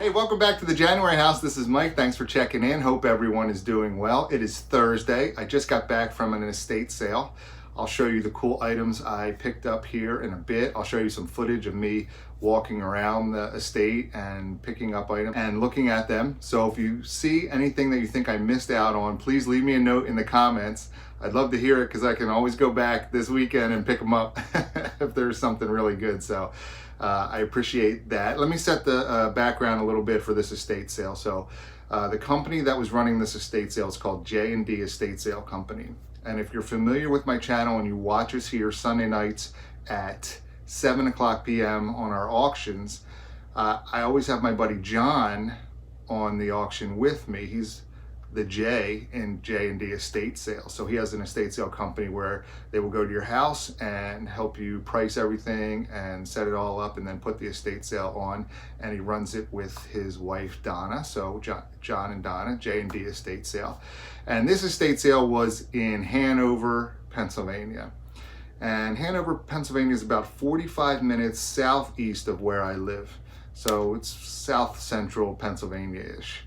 Hey, welcome back to the January house. This is Mike. Thanks for checking in. Hope everyone is doing well. It is Thursday. I just got back from an estate sale. I'll show you the cool items I picked up here in a bit. I'll show you some footage of me walking around the estate and picking up items and looking at them. So if you see anything that you think I missed out on, please leave me a note in the comments. I'd love to hear it because I can always go back this weekend and pick them up if there's something really good. So I appreciate that. Let me set the background a little bit for this estate sale. So the company that was running this estate sale is called J&D Estate Sale Company. And if you're familiar with my channel and you watch us here Sunday nights at 7 o'clock p.m. on our auctions, I always have my buddy John on the auction with me. He's the J in J&D Estate Sale. So he has an estate sale company where they will go to your house and help you price everything and set it all up and then put the estate sale on. And he runs it with his wife Donna. So John and Donna, J&D Estate Sale. And this estate sale was in Hanover, Pennsylvania. And Hanover, Pennsylvania is about 45 minutes southeast of where I live. So it's south central Pennsylvania-ish.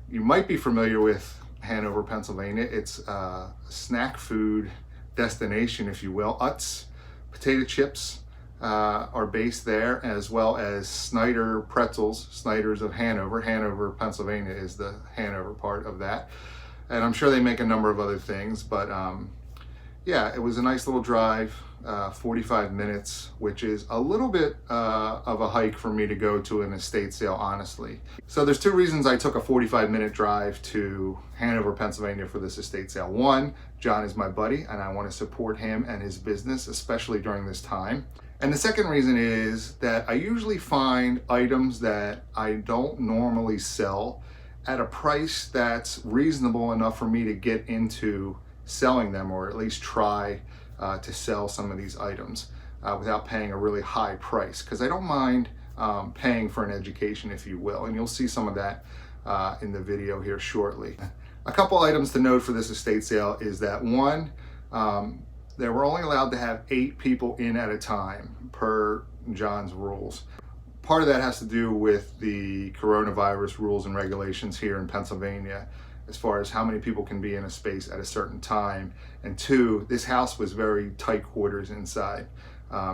You might be familiar with Hanover, Pennsylvania. It's a snack food destination, if you will. Utz potato chips are based there, as well as Snyder pretzels. Snyder's of Hanover. Hanover, Pennsylvania is the Hanover part of that. And I'm sure they make a number of other things, but yeah, it was a nice little drive, 45 minutes, which is a little bit of a hike for me to go to an estate sale, honestly. So there's two reasons I took a 45-minute drive to Hanover, Pennsylvania for this estate sale. One, John is my buddy, and I want to support him and his business, especially during this time. And the second reason is that I usually find items that I don't normally sell at a price that's reasonable enough for me to get into selling them, or at least try to sell some of these items without paying a really high price, because I don't mind paying for an education, if you will, and you'll see some of that in the video here shortly. A couple items to note for this estate sale is that one, they were only allowed to have 8 people in at a time per John's rules. Part of that has to do with the coronavirus rules and regulations here in Pennsylvania, as far as how many people can be in a space at a certain time. And two, this house was very tight quarters inside.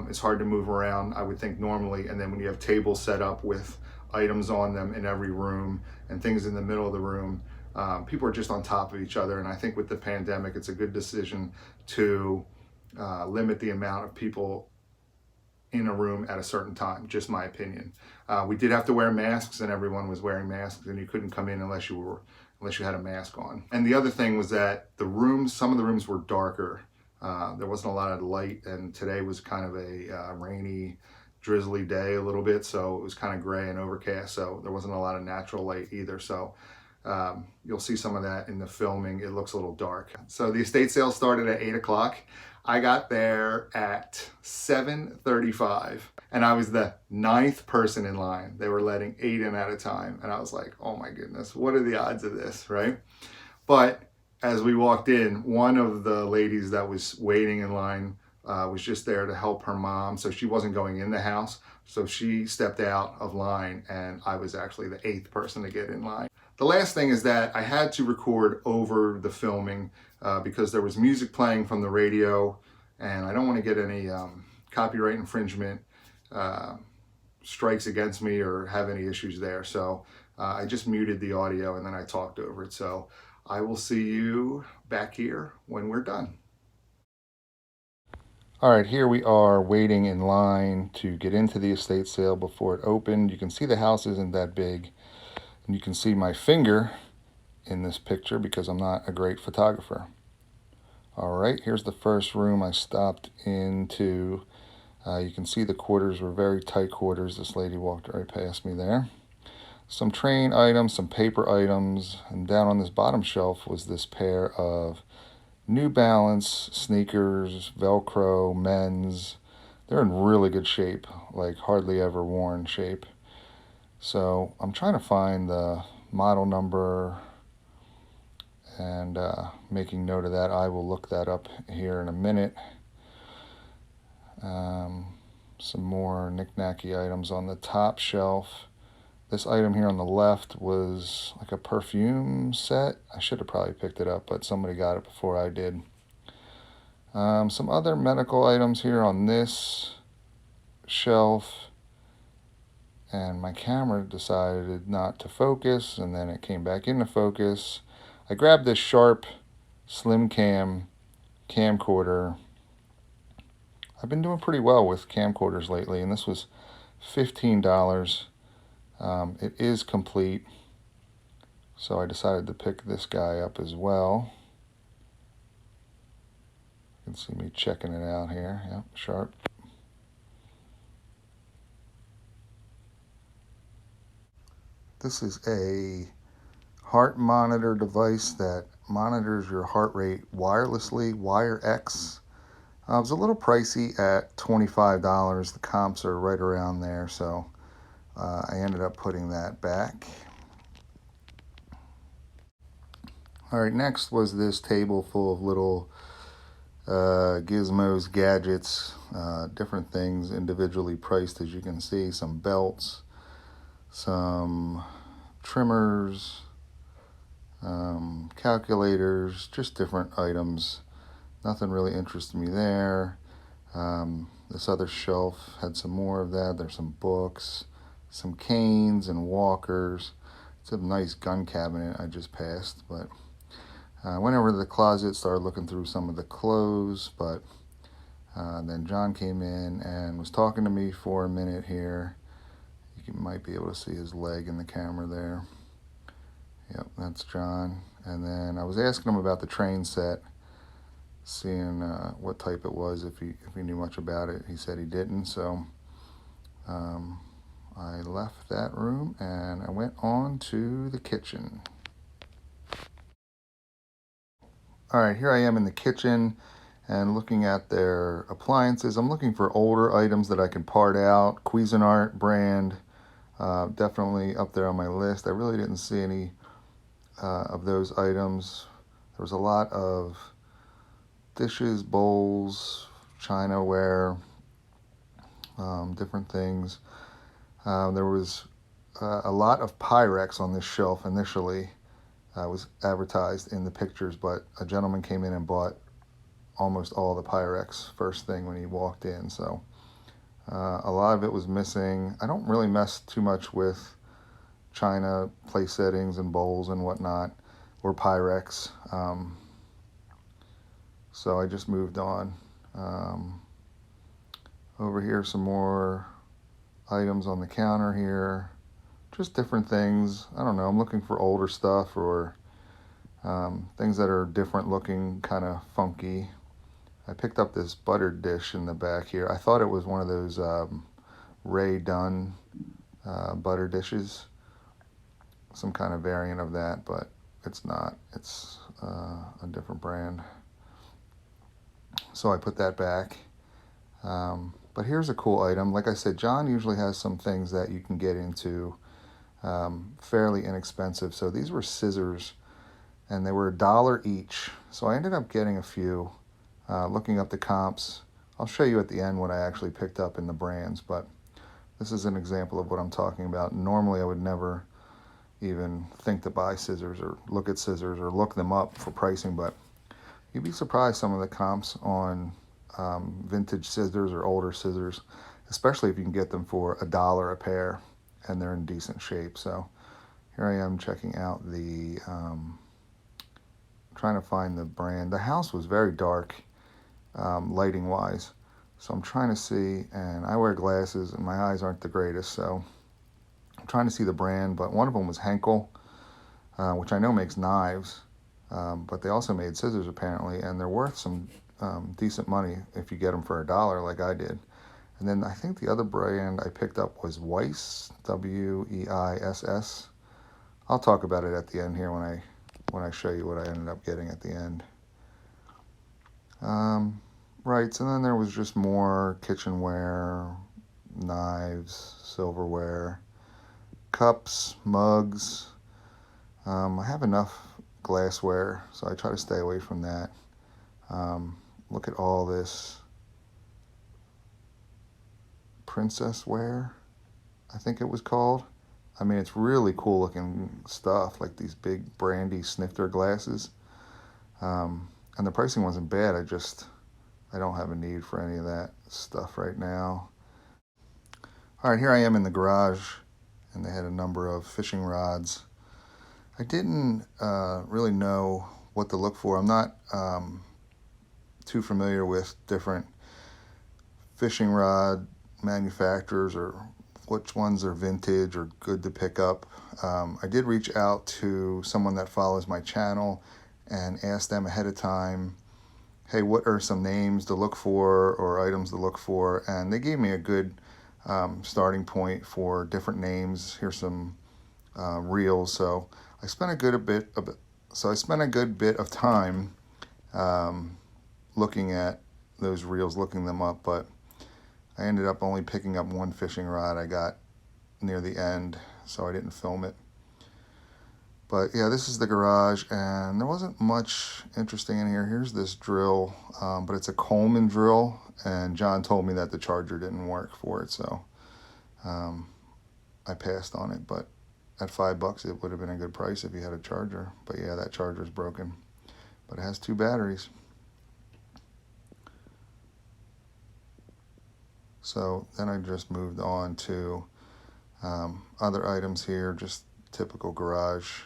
It's hard to move around, I would think, normally. And then when you have tables set up with items on them in every room and things in the middle of the room, people are just on top of each other. And I think with the pandemic, it's a good decision to limit the amount of people in a room at a certain time, just my opinion. We did have to wear masks, and everyone was wearing masks, and you couldn't come in unless you had a mask on. And the other thing was that the rooms, some of the rooms were darker. There wasn't a lot of light, and today was kind of a rainy, drizzly day a little bit, so it was kind of gray and overcast, so there wasn't a lot of natural light either. So you'll see some of that in the filming. It looks a little dark. So the estate sale started at 8 o'clock. I got there at 7:35, and I was the 9th person in line. They were letting 8 in at a time, and I was like, oh my goodness, what are the odds of this, right? But as we walked in, one of the ladies that was waiting in line was just there to help her mom, so she wasn't going in the house, so she stepped out of line, and I was actually the 8th person to get in line. The last thing is that I had to record over the filming because there was music playing from the radio, and I don't want to get any copyright infringement strikes against me or have any issues there. So I just muted the audio and then I talked over it. So I will see you back here when we're done. All right, here we are waiting in line to get into the estate sale before it opened. You can see the house isn't that big, and you can see my finger in this picture because I'm not a great photographer. All right, here's the first room I stopped into. You can see the quarters were very tight quarters. This lady walked right past me there. Some train items, some paper items, and down on this bottom shelf was this pair of New Balance sneakers, Velcro, men's. They're in really good shape, like hardly ever worn shape. So I'm trying to find the model number and making note of that. I will look that up here in a minute. Some more knick-knacky items on the top shelf. This item here on the left was like a perfume set. I should have probably picked it up, but somebody got it before I did. Some other medical items here on this shelf, and my camera decided not to focus, and then it came back into focus. I grabbed this Sharp Slim Cam camcorder. I've been doing pretty well with camcorders lately, and this was $15. It is complete, so I decided to pick this guy up as well. You can see me checking it out here. Yep, Sharp. This is a heart monitor device that monitors your heart rate wirelessly, WireX. It was a little pricey at $25. The comps are right around there, so I ended up putting that back. All right, next was this table full of little gizmos, gadgets, different things individually priced, as you can see. Some belts, some trimmers, calculators, just different items. Nothing really interested me there. This other shelf had some more of that. There's some books, some canes and walkers. It's a nice gun cabinet I just passed, but I went over to the closet, started looking through some of the clothes, but then John came in and was talking to me for a minute here. You might be able to see his leg in the camera there. Yep, that's John. And then I was asking him about the train set, seeing what type it was, if he knew much about it. He said he didn't, so I left that room and I went on to the kitchen. All right, here I am in the kitchen and looking at their appliances. I'm looking for older items that I can part out. Cuisinart brand, definitely up there on my list. I really didn't see any of those items. There was a lot of dishes, bowls, chinaware, different things. There was a lot of Pyrex on this shelf initially. Was advertised in the pictures, but a gentleman came in and bought almost all the Pyrex first thing when he walked in, so a lot of it was missing. I don't really mess too much with china place settings and bowls and whatnot, or Pyrex, so I just moved on. Over here, some more items on the counter here, just different things. I don't know, I'm looking for older stuff, or things that are different looking, kind of funky. I picked up this buttered dish in the back here. I thought it was one of those Ray Dunn butter dishes, some kind of variant of that, but it's not. It's a different brand. So I put that back. But here's a cool item. Like I said, John usually has some things that you can get into fairly inexpensive. So these were scissors, and they were $1 each. So I ended up getting a few, looking up the comps. I'll show you at the end what I actually picked up in the brands, but this is an example of what I'm talking about. Normally I would never even think to buy scissors or look at scissors or look them up for pricing, but you'd be surprised some of the comps on vintage scissors or older scissors, especially if you can get them for $1 a pair and they're in decent shape. So here I am checking out the, trying to find the brand. The house was very dark, lighting wise, so I'm trying to see, and I wear glasses and my eyes aren't the greatest, so I'm trying to see the brand, but one of them was Henkel, which I know makes knives, but they also made scissors apparently, and they're worth some decent money if you get them for $1 like I did. And then I think the other brand I picked up was Weiss, W-E-I-S-S. I'll talk about it at the end here when I show you what I ended up getting at the end. Right, so then there was just more kitchenware, knives, silverware, cups, mugs. I have enough glassware, so I try to stay away from that. Look at all this princess ware, I think it was called. I mean, it's really cool looking stuff, like these big brandy snifter glasses. And the pricing wasn't bad. I don't have a need for any of that stuff right now. All right, here I am in the garage, and they had a number of fishing rods. I didn't really know what to look for. I'm not too familiar with different fishing rod manufacturers or which ones are vintage or good to pick up. I did reach out to someone that follows my channel and asked them ahead of time, hey, what are some names to look for or items to look for? And they gave me a good starting point for different names. Here's some reels. So I spent a good bit of time looking at those reels, looking them up, but I ended up only picking up one fishing rod I got near the end, so I didn't film it. But yeah, this is the garage, and there wasn't much interesting in here. Here's this drill, but it's a Coleman drill, and John told me that the charger didn't work for it, so I passed on it. But at $5, it would have been a good price if you had a charger. But yeah, that charger's broken, but it has 2 batteries. So then I just moved on to other items here, just typical garage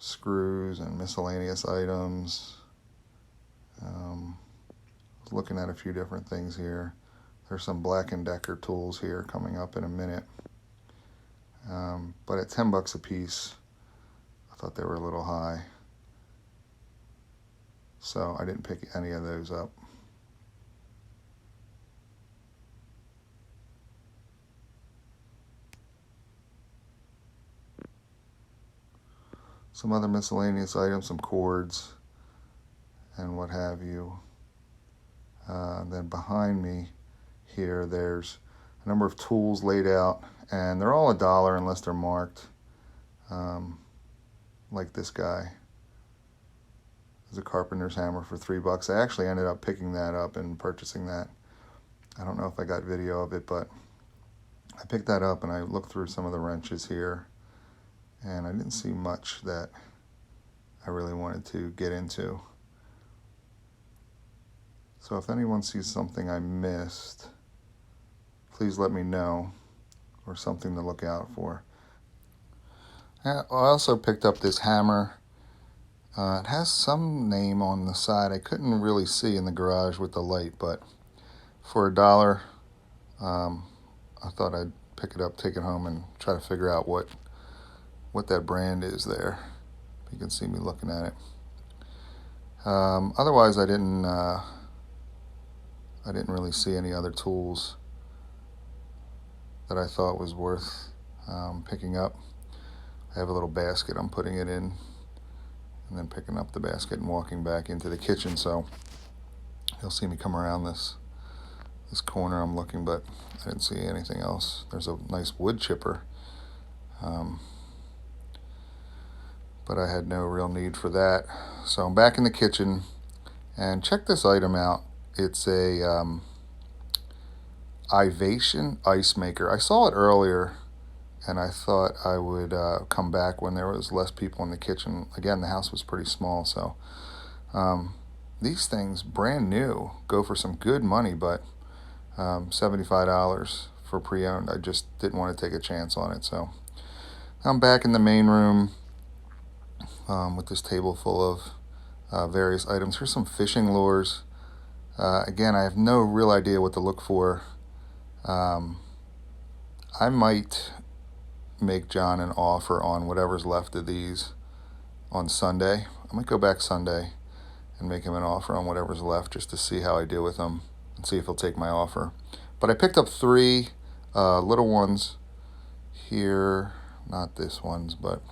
screws and miscellaneous items. I was looking at a few different things here. There's some Black & Decker tools here coming up in a minute. But at $10 a piece, I thought they were a little high. So I didn't pick any of those up. Some other miscellaneous items, some cords and what have you. Then behind me here, there's a number of tools laid out, and they're all $1 unless they're marked. Like this guy. There's a carpenter's hammer for $3. I actually ended up picking that up and purchasing that. I don't know if I got video of it, but I picked that up and I looked through some of the wrenches here, and I didn't see much that I really wanted to get into. So if anyone sees something I missed, please let me know, or something to look out for. I also picked up this hammer. It has some name on the side. I couldn't really see in the garage with the light, but for $1, I thought I'd pick it up, take it home, and try to figure out what that brand is there. You can see me looking at it. Otherwise, I didn't really see any other tools that I thought was worth picking up. I have a little basket I'm putting it in, and then picking up the basket and walking back into the kitchen. So you'll see me come around this corner. I'm looking, but I didn't see anything else. There's a nice wood chipper, but I had no real need for that. So I'm back in the kitchen, and check this item out. It's a Ivation ice maker. I saw it earlier, and I thought I would come back when there was less people in the kitchen. Again, the house was pretty small, so these things, brand new, go for some good money, but $75 for pre-owned. I just didn't want to take a chance on it. So I'm back in the main room with this table full of various items. Here's some fishing lures. Again, I have no real idea what to look for. I might make John an offer on whatever's left of these on Sunday. I might go back Sunday and make him an offer on whatever's left, just to see how I deal with him and see if he'll take my offer. But I picked up 3 little ones here, not this ones, but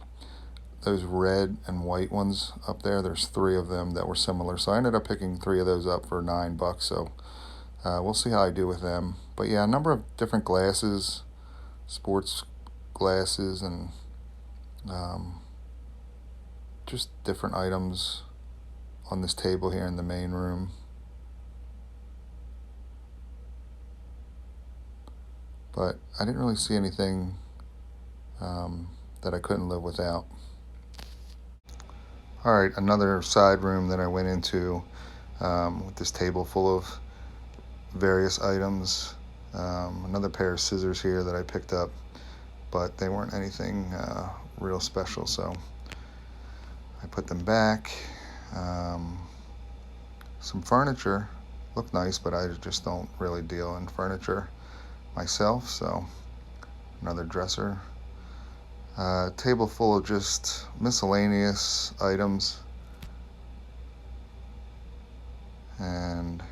those red and white ones up there. There's 3 of them that were similar, so I ended up picking 3 of those up for $9. So we'll see how I do with them. But yeah, a number of different glasses, sports glasses, and just different items on this table here in the main room. But I didn't really see anything that I couldn't live without. All right, another side room that I went into with this table full of various items. Another pair of scissors here that I picked up, but they weren't anything real special, so I put them back. Some furniture looked nice, but I just don't really deal in furniture myself, so another dresser. Table full of just miscellaneous items and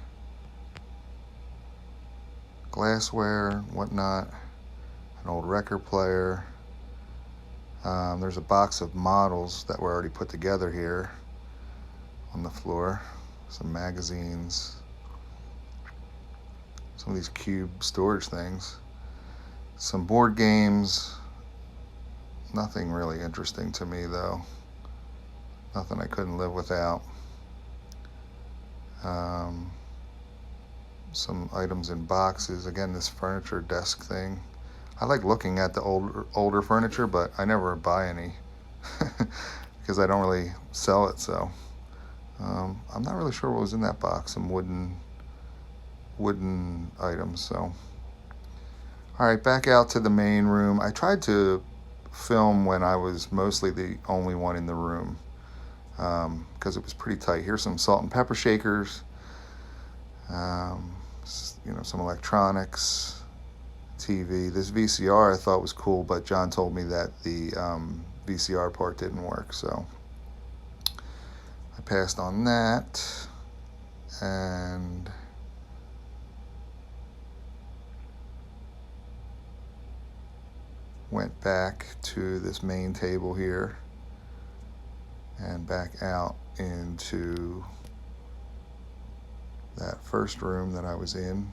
glassware, whatnot, an old record player. There's a box of models that were already put together here on the floor, some magazines, some of these cube storage things, some board games. Nothing really interesting to me though. Nothing I couldn't live without. Some items in boxes. Again, this furniture desk thing. I like looking at the older furniture, but I never buy any because I don't really sell it. So I'm not really sure what was in that box. Some wooden items. So all right, back out to the main room. I tried to film when I was mostly the only one in the room because it was pretty tight. Here's some salt and pepper shakers. Some electronics, TV. This VCR I thought was cool, but John told me that the VCR part didn't work, so I passed on that and went back to this main table here and back out into that first room that I was in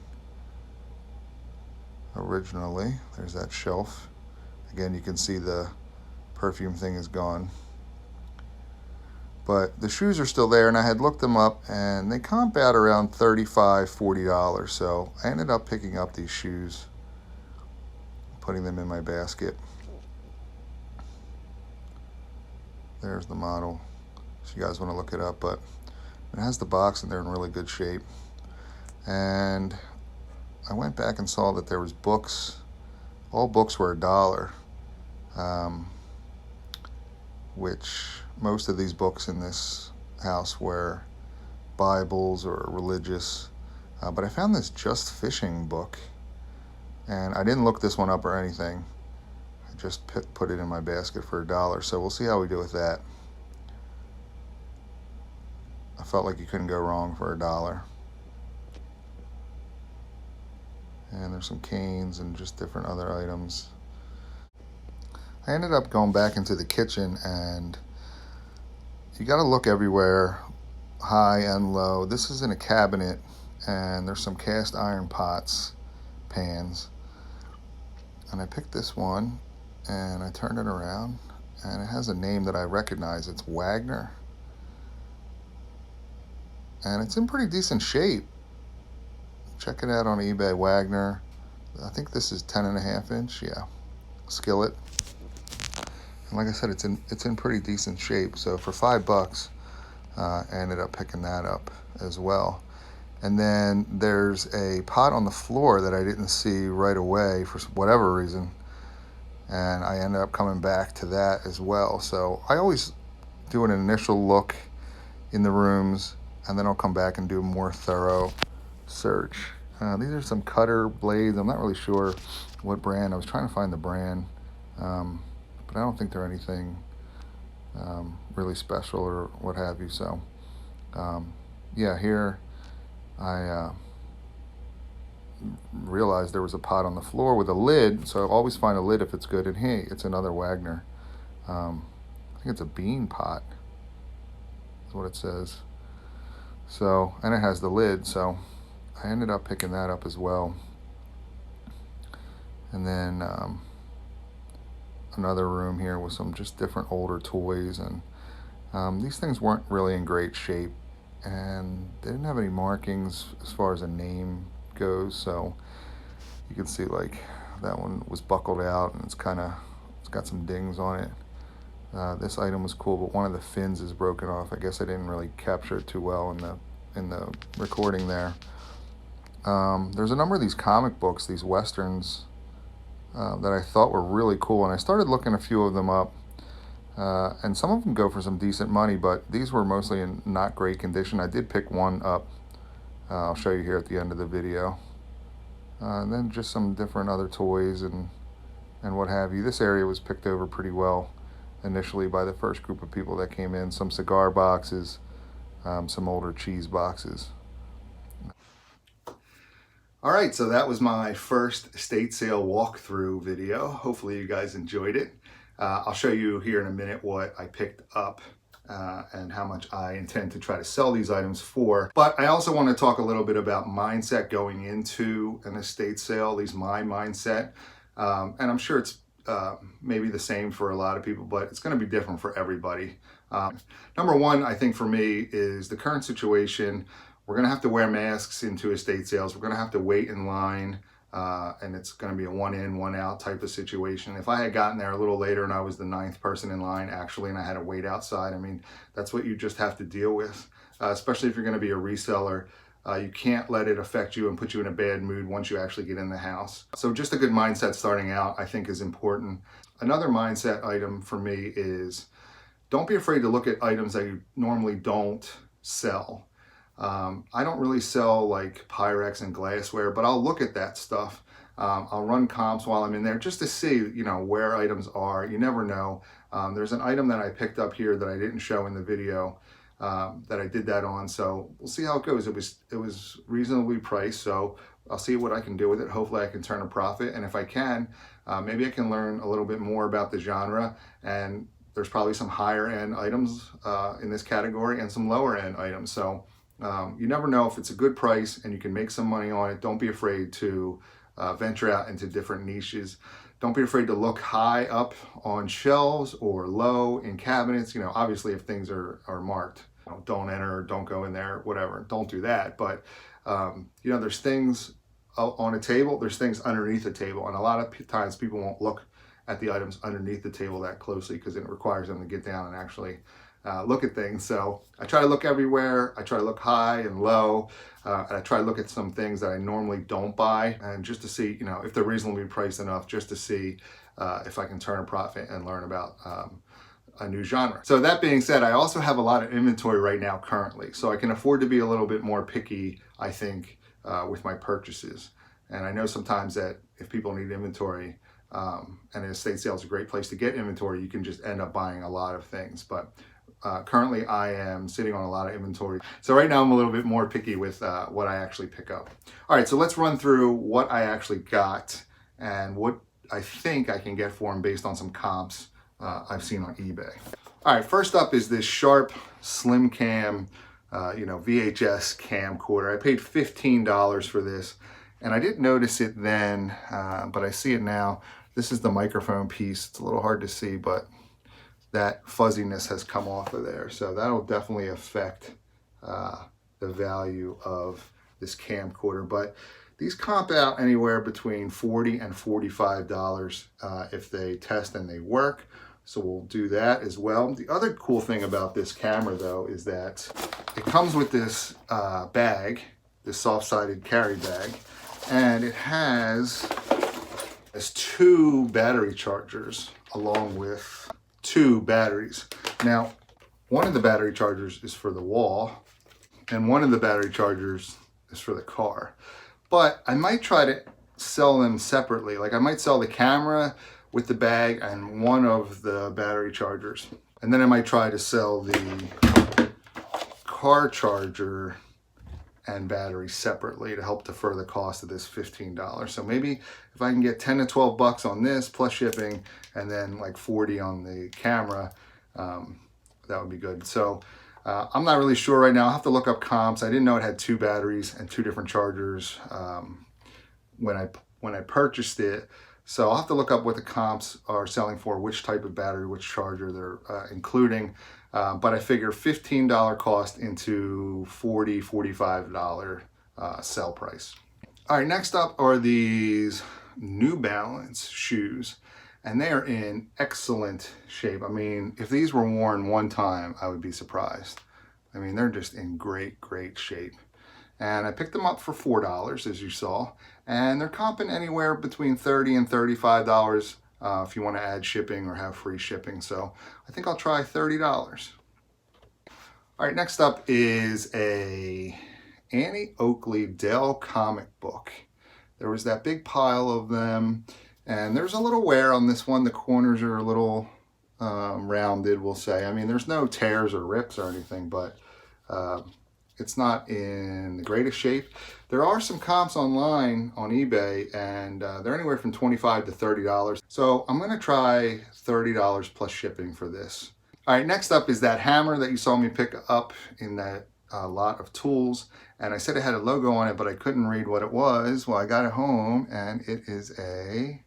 originally. There's that shelf. Again, you can see the perfume thing is gone. But the shoes are still there, and I had looked them up, and they comp out around $35, $40. So I ended up picking up these shoes, putting them in my basket. There's the model, so you guys want to look it up, but it has the box and they're in really good shape. And I went back and saw that there was books. All books were $1, which most of these books in this house were Bibles or religious. But I found this Just Fishing book, and I didn't look this one up or anything. I just put it in my basket for $1. So we'll see how we do with that. I felt like you couldn't go wrong for $1. And there's some canes and just different other items. I ended up going back into the kitchen, and you got to look everywhere, high and low. This is in a cabinet, and there's some cast iron pots, pans. And I picked this one, and I turned it around, and it has a name that I recognize. It's Wagner. And it's in pretty decent shape. Check it out on eBay, Wagner. I think this is 10.5 inch, yeah, skillet. And like I said, it's in pretty decent shape. So for $5, I ended up picking that up as well. And then there's a pot on the floor that I didn't see right away for whatever reason, and I ended up coming back to that as well. So I always do an initial look in the rooms, and then I'll come back and do a more thorough search. These are some cutter blades. I'm not really sure what brand. I was trying to find the brand, but I don't think they're anything really special or what have you. So yeah, here I realized there was a pot on the floor with a lid, so I always find a lid if it's good. And hey, it's another Wagner. I think it's a bean pot is what it says. So, and it has the lid, so I ended up picking that up as well. And then another room here with some just different older toys, and these things weren't really in great shape, and they didn't have any markings as far as a name goes. So you can see like that one was buckled out, and it's kind of got some dings on it. This item was cool, but one of the fins is broken off. I guess I didn't really capture it too well in the recording there. There's a number of these comic books, these westerns, that I thought were really cool, and I started looking a few of them up. And some of them go for some decent money, but these were mostly in not great condition. I did pick one up. I'll show you here at the end of the video. And then just some different other toys and what have you. This area was picked over pretty well initially by the first group of people that came in. Some cigar boxes, some older cheese boxes. All right, so that was my first estate sale walkthrough video. Hopefully you guys enjoyed it. I'll show you here in a minute what I picked up and how much I intend to try to sell these items for. But I also want to talk a little bit about mindset going into an estate sale, at least my mindset. And I'm sure it's maybe the same for a lot of people, but it's going to be different for everybody. Number one, I think for me, is the current situation. We're going to have to wear masks into estate sales. We're going to have to wait in line. And it's going to be a one in, one out type of situation. If I had gotten there a little later and I was the 9th person in line actually, and I had to wait outside, I mean, that's what you just have to deal with, especially if you're going to be a reseller. You can't let it affect you and put you in a bad mood once you actually get in the house. So just a good mindset starting out, I think, is important. Another mindset item for me is don't be afraid to look at items that you normally don't sell. I don't really sell like Pyrex and glassware, but I'll look at that stuff. I'll run comps while I'm in there just to see, you know, where items are. You never know. There's an item that I picked up here that I didn't show in the video that I did that on. So we'll see how it goes. It was reasonably priced, so I'll see what I can do with it. Hopefully I can turn a profit. And if I can, maybe I can learn a little bit more about the genre. And there's probably some higher end items in this category and some lower end items. So you never know if it's a good price and you can make some money on it. Don't be afraid to venture out into different niches. Don't be afraid to look high up on shelves or low in cabinets. You know, obviously if things are marked, you know, don't enter, don't go in there, whatever. Don't do that. But, you know, there's things on a table, there's things underneath the table. And a lot of times people won't look at the items underneath the table that closely because it requires them to get down and actually look at things. So I try to look everywhere. I try to look high and low. And I try to look at some things that I normally don't buy, and just to see, you know, if they're reasonably priced enough, just to see if I can turn a profit and learn about a new genre. So that being said, I also have a lot of inventory right now currently. So I can afford to be a little bit more picky, I think, with my purchases. And I know sometimes that if people need inventory, and an estate sale is a great place to get inventory, you can just end up buying a lot of things. But currently I am sitting on a lot of inventory. So right now I'm a little bit more picky with what I actually pick up. All right, so let's run through what I actually got and what I think I can get for them based on some comps I've seen on eBay. All right, first up is this Sharp Slim Cam, you know, VHS camcorder. I paid $15 for this, and I didn't notice it then, but I see it now. This is the microphone piece. It's a little hard to see, but that fuzziness has come off of there. So that'll definitely affect the value of this camcorder. But these comp out anywhere between $40 and $45 if they test and they work. So we'll do that as well. The other cool thing about this camera though is that it comes with this bag, this soft-sided carry bag, and it has 2 battery chargers along with 2 batteries. Now, one of the battery chargers is for the wall, and one of the battery chargers is for the car. But I might try to sell them separately. Like I might sell the camera with the bag and one of the battery chargers. And then I might try to sell the car charger and battery separately to help defer the cost of this $15. So maybe if I can get 10 to 12 bucks on this plus shipping and then like 40 on the camera, that would be good. So I'm not really sure right now. I'll have to look up comps. I didn't know it had 2 batteries and 2 different chargers when I purchased it. So I'll have to look up what the comps are selling for, which type of battery, which charger they're including. But I figure $15 cost into $40, $45 sell price. All right, next up are these New Balance shoes. and they are in excellent shape. I mean, if these were worn one time, I would be surprised. I mean, they're just in great, great shape. And I picked them up for $4, as you saw, and they're comping anywhere between $30 and $35 if you want to add shipping or have free shipping. So I think I'll try $30. All right, next up is a Annie Oakley Dell comic book. There was that big pile of them, and there's a little wear on this one. The corners are a little rounded, we'll say. I mean, there's no tears or rips or anything, but it's not in the greatest shape. There are some comps online on eBay, and they're anywhere from $25 to $30. So I'm gonna try $30 plus shipping for this. All right, next up is that hammer that you saw me pick up in that lot of tools. And I said it had a logo on it, but I couldn't read what it was. Well, I got it home, and it is a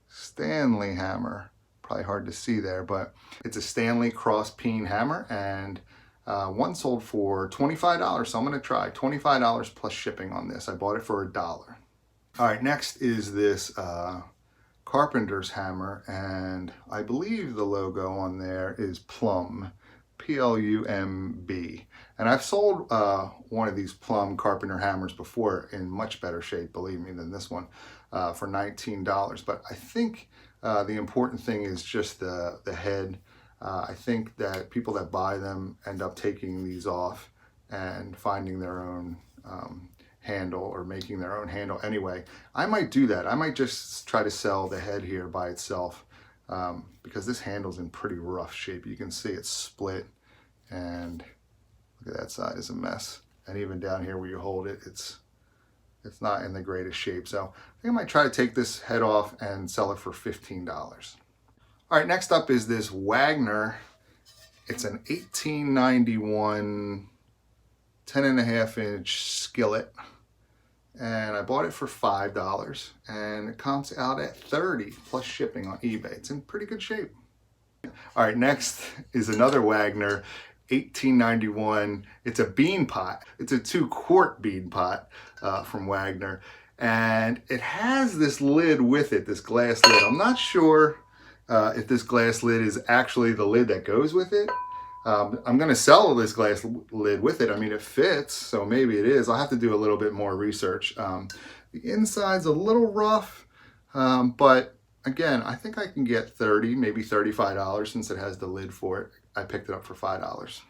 Stanley hammer. Probably hard to see there, but it's a Stanley cross peen hammer, and one sold for $25, so I'm gonna try $25 plus shipping on this. I bought it for $1. All right, next is this carpenter's hammer, and I believe the logo on there is Plumb, P-L-U-M-B. And I've sold one of these Plumb carpenter hammers before in much better shape, believe me, than this one for $19. But I think the important thing is just the head. I think that people that buy them end up taking these off and finding their own handle or making their own handle anyway. I might do that. I might just try to sell the head here by itself because this handle's in pretty rough shape. You can see it's split, and look at that side is a mess. And even down here where you hold it, it's not in the greatest shape. So I think I might try to take this head off and sell it for $15. All right, next up is this Wagner. It's an 1891 10.5-inch skillet, and I bought it for $5, and it comes out at $30 plus shipping on eBay. It's in pretty good shape. All right, next is another Wagner 1891. It's a bean pot. It's a 2-quart bean pot from Wagner, and it has this lid with it, this glass lid. I'm not sure if this glass lid is actually the lid that goes with it. I'm going to sell this glass lid with it. I mean, it fits, so maybe it is. I'll have to do a little bit more research. The inside's a little rough, but again, I think I can get $30, maybe $35 since it has the lid for it. I picked it up for $5.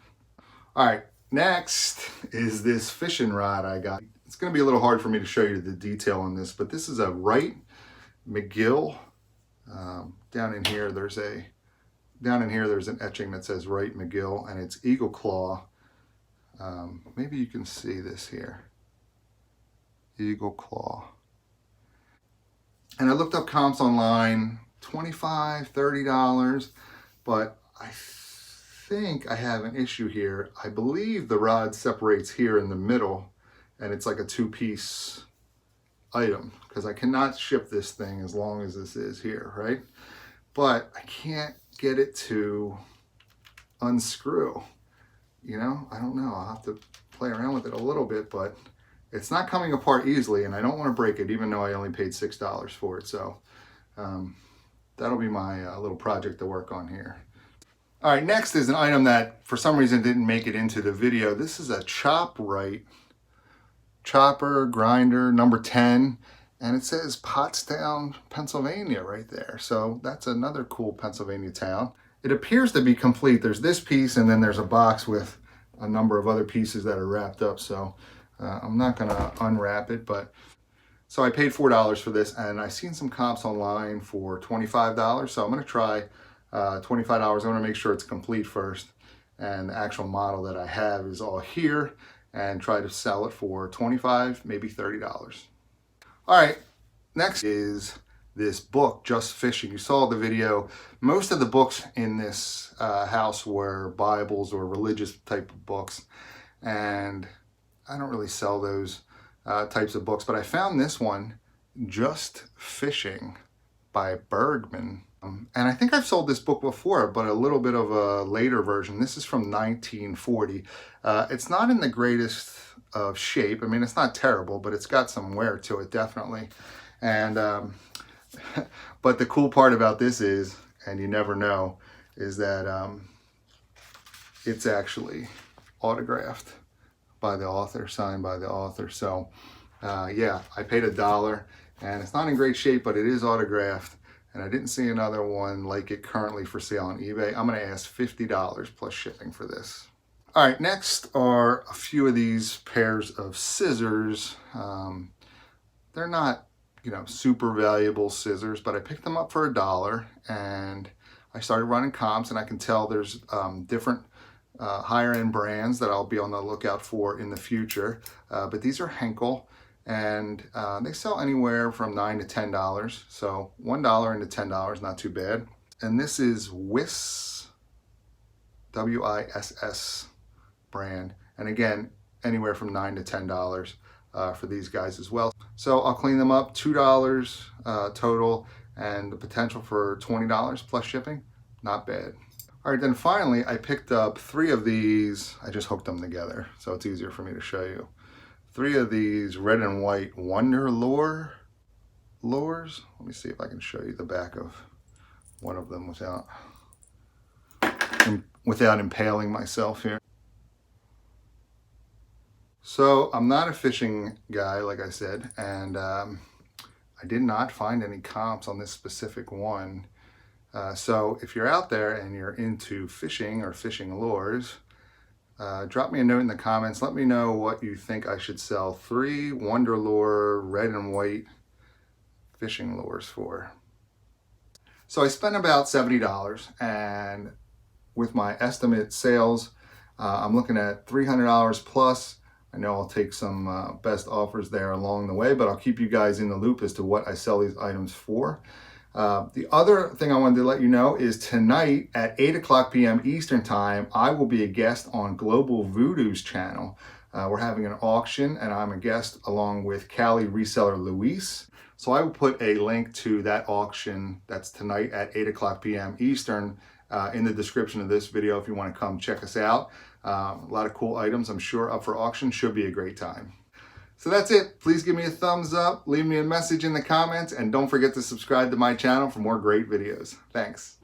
All right, next is this fishing rod I got. It's going to be a little hard for me to show you the detail on this, but this is a Wright McGill. Down in here, there's an etching that says Wright McGill, and it's Eagle Claw. Maybe you can see this here. Eagle Claw. And I looked up comps online, $25, $30, but I think I have an issue here. I believe the rod separates here in the middle, and it's like a 2-piece item, because I cannot ship this thing as long as this is here, right? But I can't get it to unscrew. You know, I don't know. I'll have to play around with it a little bit, but it's not coming apart easily, and I don't want to break it, even though I only paid $6 for it. So that'll be my little project to work on here. All right, next is an item that for some reason didn't make it into the video. This is a Chopwright chopper grinder number 10, and it says Pottstown, Pennsylvania right there. So that's another cool Pennsylvania town. It appears to be complete. There's this piece, and then there's a box with a number of other pieces that are wrapped up. So I'm not gonna unwrap it, but so I paid $4 for this, and I've seen some comps online for $25. So I'm gonna try $25. I wanna make sure it's complete first, and the actual model that I have is all here, and try to sell it for $25, maybe $30. All right, next is this book, Just Fishing. You saw the video. Most of the books in this house were Bibles or religious type of books, and I don't really sell those types of books, but I found this one, Just Fishing by Bergman. And I think I've sold this book before, but a little bit of a later version. This is from 1940. It's not in the greatest of shape. I mean, it's not terrible, but it's got some wear to it, definitely. And But the cool part about this is, and you never know, is that it's actually autographed by the author, signed by the author. So yeah, I paid $1 and it's not in great shape, but it is autographed. And I didn't see another one like it currently for sale on eBay. I'm gonna ask $50 plus shipping for this. All right, next are a few of these pairs of scissors. They're not, you know, super valuable scissors, but I picked them up for $1 and I started running comps, and I can tell there's different higher end brands that I'll be on the lookout for in the future. But these are Henkel, and they sell anywhere from $9 to $10. So $1 into $10, not too bad. And this is Wiss, W-I-S-S brand. And again, anywhere from $9 to $10 for these guys as well. So I'll clean them up, $2 total, and the potential for $20 plus shipping, not bad. All right, then finally, I picked up 3 of these. I just hooked them together, so it's easier for me to show you. 3 of these red and white Wonder lures. Let me see if I can show you the back of one of them without impaling myself here. So I'm not a fishing guy, like I said, and I did not find any comps on this specific one. So if you're out there and you're into fishing or fishing lures, drop me a note in the comments. Let me know what you think I should sell 3 Wonder Lure red and white fishing lures for. So I spent about $70, and with my estimate sales, I'm looking at $300 plus. I know I'll take some best offers there along the way, but I'll keep you guys in the loop as to what I sell these items for. The other thing I wanted to let you know is tonight at 8 p.m. Eastern Time, I will be a guest on Global Voodoo's channel. We're having an auction, and I'm a guest along with Cali reseller Luis. So I will put a link to that auction that's tonight at 8 p.m. Eastern in the description of this video if you want to come check us out. A lot of cool items, I'm sure, up for auction. Should be a great time. So that's it. Please give me a thumbs up, leave me a message in the comments, and don't forget to subscribe to my channel for more great videos. Thanks.